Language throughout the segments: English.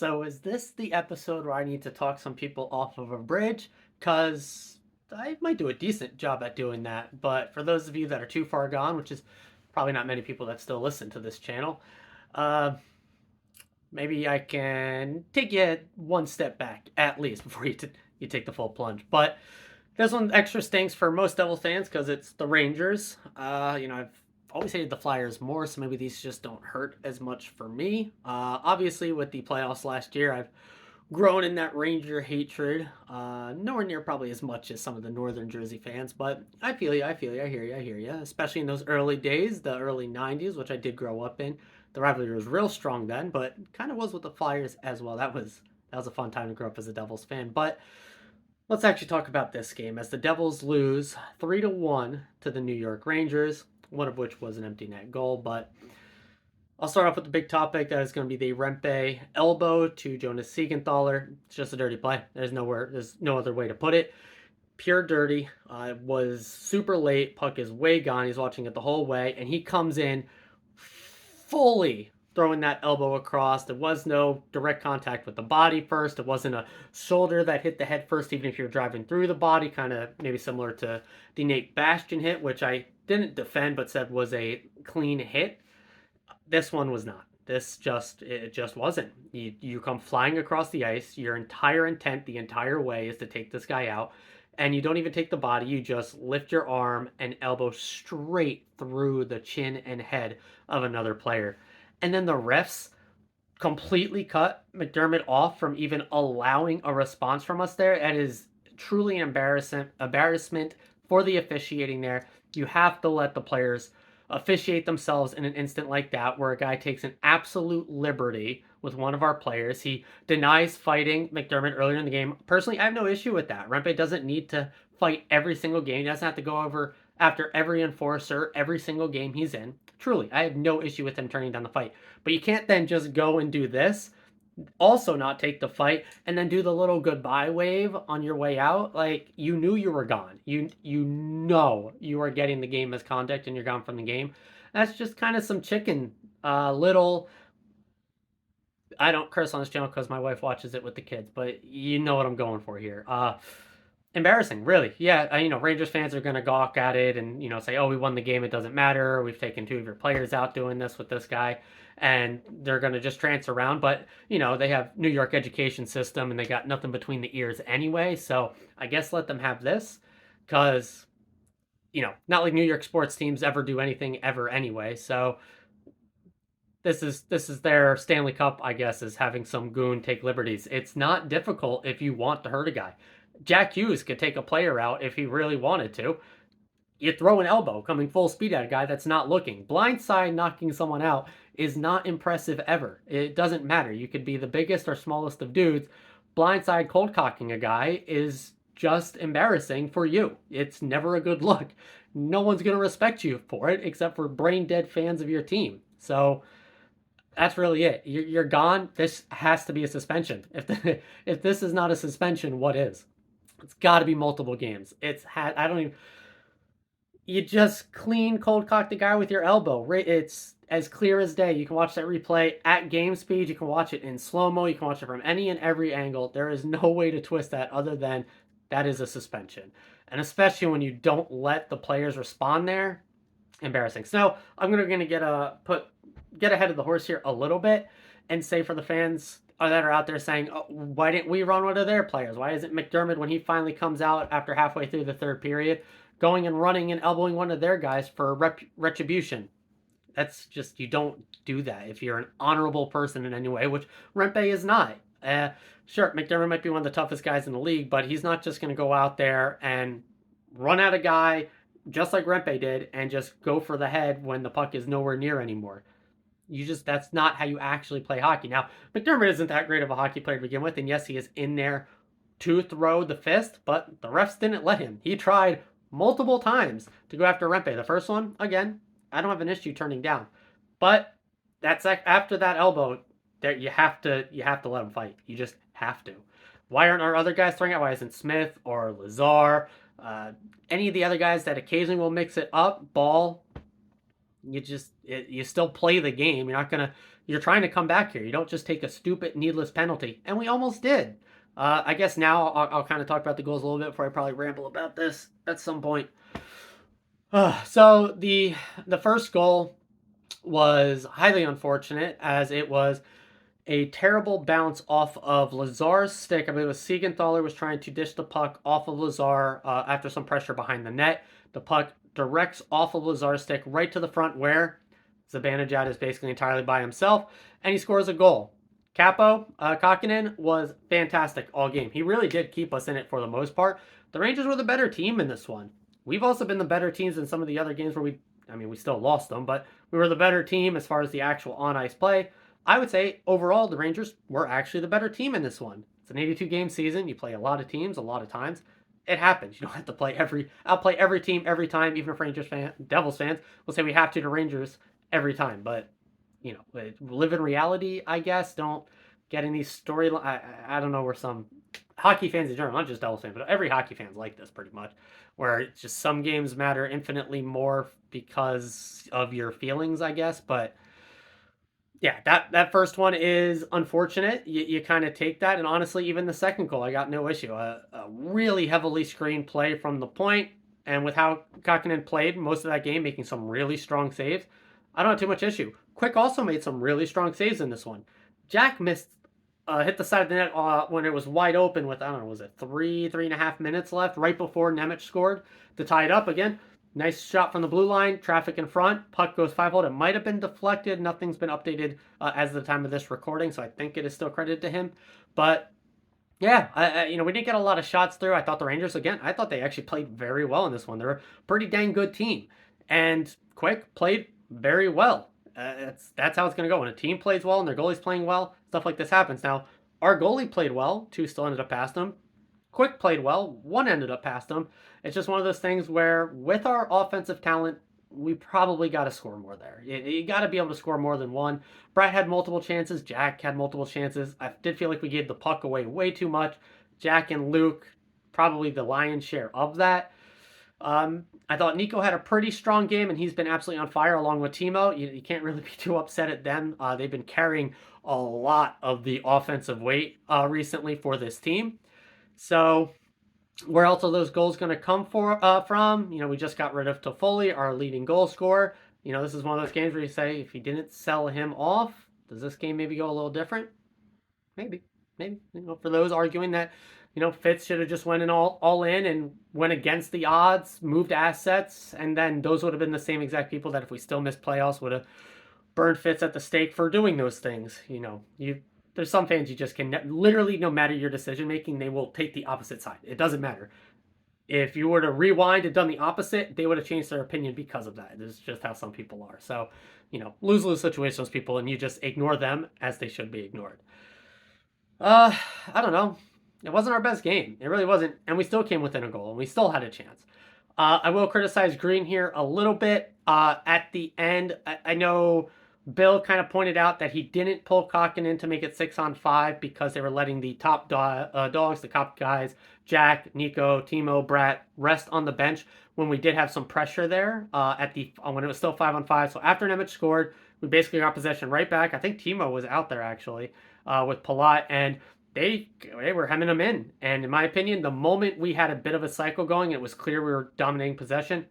So is this the episode where I need to talk some people off of a bridge? Because I might do a decent job at doing that, but for those of you that are too far gone, which is probably not many people that still listen to this channel, uh, maybe I can take you one step back at least before you take the full plunge. But this one extra stinks for most Devil fans because it's the Rangers. I've always hated the Flyers more, so maybe these just don't hurt as much for me. Obviously, with the playoffs last year, I've grown in that Ranger hatred. Nowhere near probably as much as some of the Northern Jersey fans, but I feel you, I feel you, I hear you, I hear you. Especially in those early days, the early 90s, which I did grow up in. The rivalry was real strong then, but kind of was with the Flyers as well. That was a fun time to grow up as a Devils fan. But let's actually talk about this game as the Devils lose 3-1 to the New York Rangers, one of which was an empty net goal. But I'll start off with the big topic that is going to be the Rempe elbow to Jonas Siegenthaler. It's just a dirty play. There's no other way to put it. Pure dirty. It was super late. Puck is way gone. He's watching it the whole way, and he comes in fully throwing that elbow across. There was no direct contact with the body first. It wasn't a shoulder that hit the head first, even if you're driving through the body, kind of maybe similar to the Nate Bastian hit, which I didn't defend but said was a clean hit. This one was not. It just wasn't. You come flying across the ice. Your entire intent the entire way is to take this guy out, and you don't even take the body. You just lift your arm and elbow straight through the chin and head of another player. And then the refs completely cut McDermott off from even allowing a response from us there. That is truly an embarrassment for the officiating there. You have to let the players officiate themselves in an instant like that where a guy takes an absolute liberty with one of our players. He denies fighting McDermott earlier in the game. Personally, I have no issue with that. Rempe doesn't need to fight every single game. He doesn't have to go over after every enforcer every single game he's in. Truly, I have no issue with him turning down the fight. But you can't then just go and do this, also not take the fight, and then do the little goodbye wave on your way out. Like, you knew you were gone. You know you are getting the game misconduct and you're gone from the game. That's just kind of some chicken little. I don't curse on this channel because my wife watches it with the kids, but you know what I'm going for here. Embarrassing, really. Yeah, Rangers fans are gonna gawk at it and say, "Oh, we won the game. It doesn't matter. We've taken two of your players out doing this with this guy," and they're gonna just transfer around. But they have New York education system and they got nothing between the ears anyway. So I guess let them have this, because not like New York sports teams ever do anything ever anyway. So this is their Stanley Cup, I guess, is having some goon take liberties. It's not difficult if you want to hurt a guy. Jack Hughes could take a player out if he really wanted to. You throw an elbow coming full speed at a guy that's not looking. Blindside knocking someone out is not impressive ever. It doesn't matter. You could be the biggest or smallest of dudes. Blindside cold cocking a guy is just embarrassing for you. It's never a good look. No one's going to respect you for it except for brain dead fans of your team. So that's really it. You're gone. This has to be a suspension. If this is not a suspension, what is? It's got to be multiple games. I don't even. You just clean cold cock the guy with your elbow. It's as clear as day. You can watch that replay at game speed. You can watch it in slow mo. You can watch it from any and every angle. There is no way to twist that other than that is a suspension. And especially when you don't let the players respond there, embarrassing. So I'm gonna get ahead of the horse here a little bit and say for the fans that are out there saying, oh, why didn't we run one of their players? Why isn't McDermott, when he finally comes out after halfway through the third period, going and running and elbowing one of their guys for retribution? That's just, you don't do that if you're an honorable person in any way, which Rempe is not. Sure, McDermott might be one of the toughest guys in the league, but he's not just going to go out there and run at a guy just like Rempe did and just go for the head when the puck is nowhere near anymore. That's not how you actually play hockey. Now, McDermott isn't that great of a hockey player to begin with, and yes, he is in there to throw the fist, but the refs didn't let him. He tried multiple times to go after Rempe. The first one, again, I don't have an issue turning down, but that's after that elbow, there you have to let him fight. You just have to. Why aren't our other guys throwing out? Why isn't Smith or Lazar, any of the other guys that occasionally will mix it up? Ball, you still play the game. You're trying to come back here. You don't just take a stupid, needless penalty. And we almost did. I guess now I'll kind of talk about the goals a little bit before I probably ramble about this at some point. So the first goal was highly unfortunate as it was a terrible bounce off of Lazar's stick. I believe it was Siegenthaler was trying to dish the puck off of Lazar after some pressure behind the net. The puck directs off of Lazar's stick right to the front where Zibanejad is basically entirely by himself, and he scores a goal. Capo Kakinen was fantastic all game. He really did keep us in it for the most part. The Rangers were the better team in this one. We've also been the better teams in some of the other games where we still lost them, but we were the better team as far as the actual on-ice play. I would say overall the Rangers were actually the better team in this one. It's an 82-game season. You play a lot of teams a lot of times. It happens. You don't have to outplay every team every time, even if Devils fans will say we have to the Rangers every time. But, live in reality, I guess. Don't get in these storylines. I don't know where some hockey fans in general, not just Devils fans, but every hockey fan's like this pretty much, where it's just some games matter infinitely more because of your feelings, I guess. But yeah, that first one is unfortunate. You kind of take that, and honestly, even the second goal, I got no issue. A really heavily screened play from the point, and with how Kakinen played most of that game, making some really strong saves, I don't have too much issue. Quick also made some really strong saves in this one. Jack hit the side of the net when it was wide open with, I don't know, was it 3.5 minutes left, right before Nemec scored to tie it up again. Nice shot from the blue line, traffic in front, puck goes 5-hole. It might have been deflected. Nothing's been updated as of the time of this recording, so I think it is still credited to him. But yeah, we didn't get a lot of shots through. I thought the Rangers, again, I thought they actually played very well in this one. They're a pretty dang good team. And Quick played very well. That's how it's going to go. When a team plays well and their goalie's playing well, stuff like this happens. Now, our goalie played well. 2 still ended up past him. Quick played well. 1 ended up past him. It's just one of those things where with our offensive talent, we probably got to score more there. You got to be able to score more than 1. Brett had multiple chances. Jack had multiple chances. I did feel like we gave the puck away way too much. Jack and Luke, probably the lion's share of that. I thought Nico had a pretty strong game, and he's been absolutely on fire along with Timo. You can't really be too upset at them. They've been carrying a lot of the offensive weight recently for this team. So where else are those goals going to come from? We just got rid of Toffoli, our leading goal scorer. This is one of those games where you say, if you didn't sell him off, does this game maybe go a little different? Maybe. For those arguing that, Fitz should have just went in all in and went against the odds, moved assets, and then those would have been the same exact people that if we still missed playoffs would have burned Fitz at the stake for doing those things. There's some fans you just can literally, no matter your decision making, they will take the opposite side. It doesn't matter. If you were to rewind and done the opposite, they would have changed their opinion because of that. This is just how some people are. So, lose-lose situations, people, and you just ignore them as they should be ignored. I don't know. It wasn't our best game. It really wasn't. And we still came within a goal, and we still had a chance. I will criticize Green here a little bit. At the end, I know Bill kind of pointed out that he didn't pull Kakinen to make it 6-on-5 because they were letting the top dogs, the top guys, Jack, Nico, Timo, Brat, rest on the bench when we did have some pressure there when it was still 5-on-5. So after Nemec scored, we basically got possession right back. I think Timo was out there actually with Palat, and they were hemming them in. And in my opinion, the moment we had a bit of a cycle going, it was clear we were dominating possession.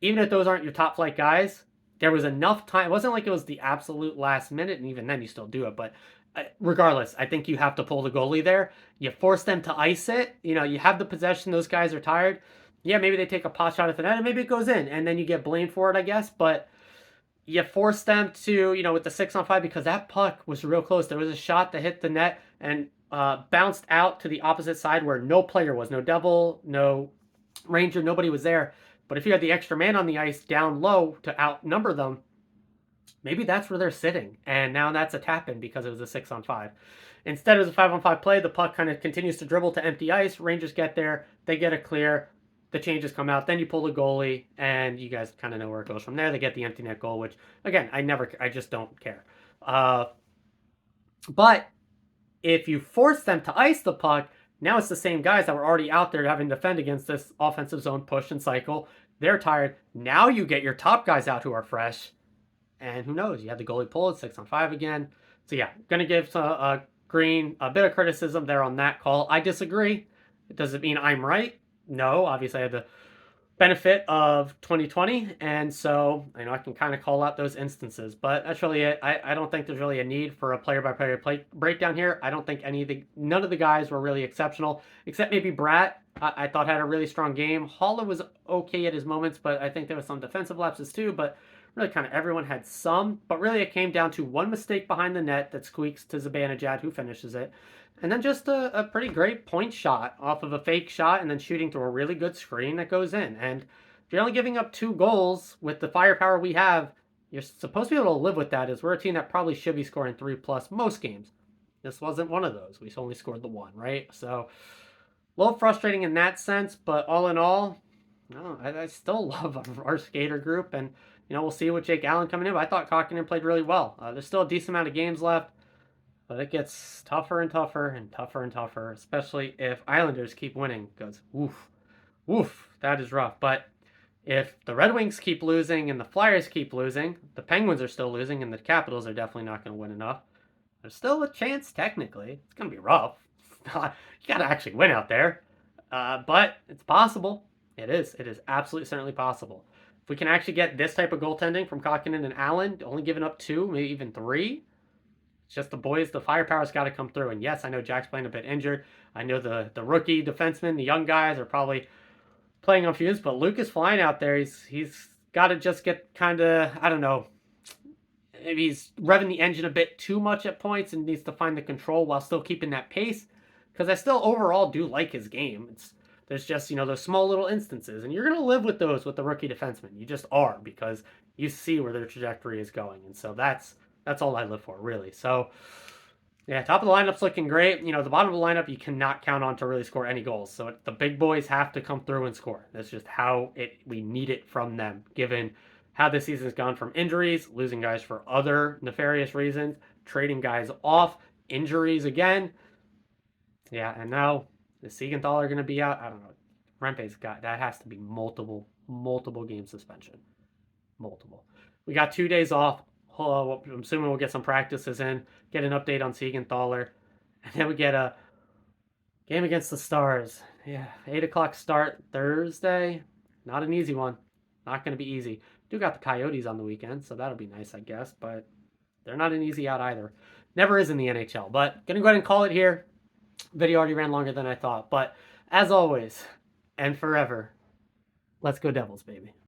Even if those aren't your top flight guys, there was enough time. It wasn't like it was the absolute last minute, and even then you still do it. But regardless, I think you have to pull the goalie there. You force them to ice it. You have the possession. Those guys are tired. Yeah, maybe they take a pot shot at the net, and maybe it goes in, and then you get blamed for it, I guess. But you force them to, with the 6-on-5, because that puck was real close. There was a shot that hit the net and bounced out to the opposite side where no player was. No Devil, no Ranger, nobody was there. But if you had the extra man on the ice down low to outnumber them, maybe that's where they're sitting. And now that's a tap-in because it was a 6-on-5. Instead, it was a 5-on-5 play. The puck kind of continues to dribble to empty ice. Rangers get there. They get a clear. The changes come out. Then you pull the goalie, and you guys kind of know where it goes from there. They get the empty net goal, which, again, I just don't care. But if you force them to ice the puck, now it's the same guys that were already out there having to defend against this offensive zone push and cycle. They're tired. Now you get your top guys out who are fresh. And who knows? You had the goalie pull at 6-on-5 again. So yeah, going to give Green a bit of criticism there on that call. I disagree. Does it mean I'm right? No. Obviously, I had the benefit of 2020, and so I can kind of call out those instances. But that's really it. I don't think there's really a need for a player-by-player breakdown here. I don't think none of the guys were really exceptional, except maybe Bratt. I thought had a really strong game. Haula was okay at his moments, but I think there was some defensive lapses too. But really, kind of everyone had some. But really, it came down to one mistake behind the net that squeaks to Zibanejad, who finishes it. And then just a pretty great point shot off of a fake shot and then shooting through a really good screen that goes in. And if you're only giving up 2 goals with the firepower we have, you're supposed to be able to live with that, as we're a team that probably should be scoring 3+ most games. This wasn't one of those. We only scored the 1, right? So a little frustrating in that sense, but all in all, no, I still love our skater group. And, we'll see with Jake Allen coming in. But I thought Kokkinen played really well. There's still a decent amount of games left. But it gets tougher and tougher and tougher and tougher, especially if Islanders keep winning. Because, woof, that is rough. But if the Red Wings keep losing and the Flyers keep losing, the Penguins are still losing, and the Capitals are definitely not going to win enough. There's still a chance, technically. It's going to be rough. You got to actually win out there. But it's possible. It is. It is absolutely certainly possible. If we can actually get this type of goaltending from Kokkinen and Allen, only giving up 2, maybe even 3, it's just the boys, the firepower's got to come through. And yes, I know Jack's playing a bit injured. I know the rookie defensemen, the young guys are probably playing on fumes, but Luke is flying out there. He's got to just get kind of, I don't know, maybe he's revving the engine a bit too much at points and needs to find the control while still keeping that pace. Because I still overall do like his game. There's just, those small little instances. And you're going to live with those with the rookie defensemen. You just are, because you see where their trajectory is going. And so that's all I live for, really. So, yeah, top of the lineup's looking great. The bottom of the lineup, you cannot count on to really score any goals. So the big boys have to come through and score. That's just how we need it from them, given how this season's gone from injuries, losing guys for other nefarious reasons, trading guys off, injuries again. Yeah, and now is Siegenthaler going to be out? I don't know. Rempe's got, that has to be multiple game suspension. Multiple. We got 2 days off. I'm assuming we'll get some practices in, get an update on Siegenthaler, and then we get a game against the Stars. Yeah, 8 o'clock start Thursday. Not an easy one. Not going to be easy. Do got the Coyotes on the weekend, so that'll be nice, I guess, but they're not an easy out either. Never is in the NHL, but going to go ahead and call it here. Video already ran longer than I thought, but as always, and forever, let's go Devils, baby.